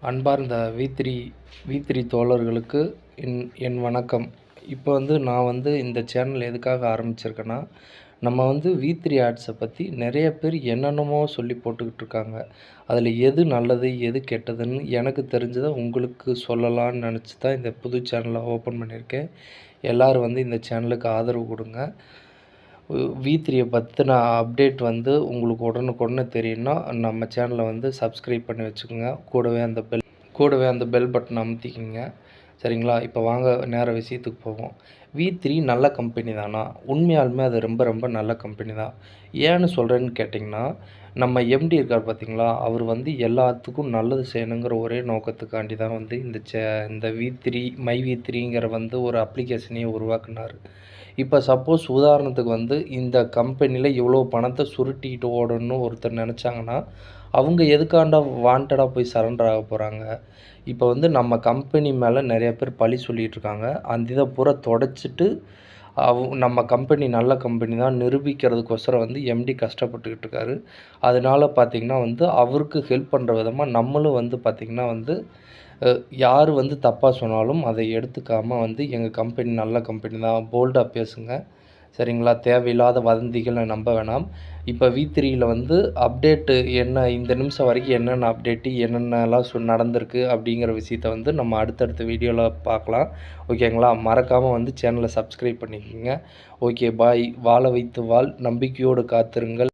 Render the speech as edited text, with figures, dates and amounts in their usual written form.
அன்பார்ந்த வி3 தோழர்களுக்கு என் வணக்கம். இப்போ நான் இந்த சேனல் எதுக்காக ஆரம்பிச்சிருக்கேன்னா, நம்ம வி3 ஆட்ஸை பற்றி நிறைய பேர் என்னென்னமோ சொல்லி போட்டுக்கிட்டு இருக்காங்க. அதில் எது நல்லது எது கெட்டதுன்னு எனக்கு தெரிஞ்சதை உங்களுக்கு சொல்லலான்னு நினச்சி தான் இந்த புது சேனலை ஓப்பன் பண்ணியிருக்கேன். எல்லோரும் இந்த சேனலுக்கு ஆதரவு கொடுங்க. வி3யை பற்றின அப்டேட் உங்களுக்கு உடனுக்குடனே தெரியும்னா நம்ம சேனலை சப்ஸ்கிரைப் பண்ணி வச்சுக்கோங்க. கூடவே அந்த பெல் பட்டன் அமுத்திக்கிங்க. சரிங்களா? இப்போ வாங்க நேர விஷயத்துக்கு போவோம். வி3 நல்ல கம்பெனி தானா? உண்மையாலுமே அது ரொம்ப ரொம்ப நல்ல கம்பெனி தான். ஏன்னு சொல்கிறேன்னு கேட்டிங்கன்னா, நம்ம எம்டி இருக்கார் பார்த்தீங்களா, அவர் எல்லாத்துக்கும் நல்லது செய்யணுங்கிற ஒரே நோக்கத்துக்காண்டி தான் இந்த வி3 மை வி3ங்கிற ஒரு அப்ளிகேஷனையே உருவாக்குனார். இப்போ சப்போஸ் உதாரணத்துக்கு இந்த கம்பெனியில் இவ்வளோ பணத்தை சுருட்டிட்டு ஓடணும்னு ஒருத்தர் நினச்சாங்கன்னா, அவங்க எதுக்காண்டா வாண்டடாக போய் சரண்டர் ஆக போகிறாங்க? இப்போ நம்ம கம்பெனி மேலே நிறைய பேர் பழி சொல்லிகிட்ருக்காங்க. அந்த இதை பூரா தொடச்சிட்டு நம்ம கம்பெனி நல்ல கம்பெனி தான் நிரூபிக்கிறதுக்கோசரம் எம்டி கஷ்டப்பட்டுக்கிட்டு இருக்காரு. அதனால பார்த்திங்கன்னா அவருக்கு ஹெல்ப் பண்ணுற விதமாக நம்மளும் பார்த்திங்கன்னா யார் தப்பாக சொன்னாலும் அதை எடுத்துக்காமல் எங்கள் கம்பெனி நல்ல கம்பெனி தான் போல்டாக பேசுங்க. சரிங்களா? தேவையில்லாத வதந்திகளை நம்ப வேணாம். இப்போ வி3யில் அப்டேட்டு என்ன இந்த நிமிஷம் வரைக்கும் என்னென்ன அப்டேட்டு என்னென்னலாம் நடந்திருக்கு அப்படிங்கிற விஷயத்த நம்ம அடுத்தடுத்த வீடியோவில் பார்க்கலாம். ஓகேங்களா? மறக்காமல் சேனலை சப்ஸ்கிரைப் பண்ணிக்கோங்க. Okay bye. வாழ வைத்து வாழ், நம்பிக்கையோடு காத்திருங்கள்.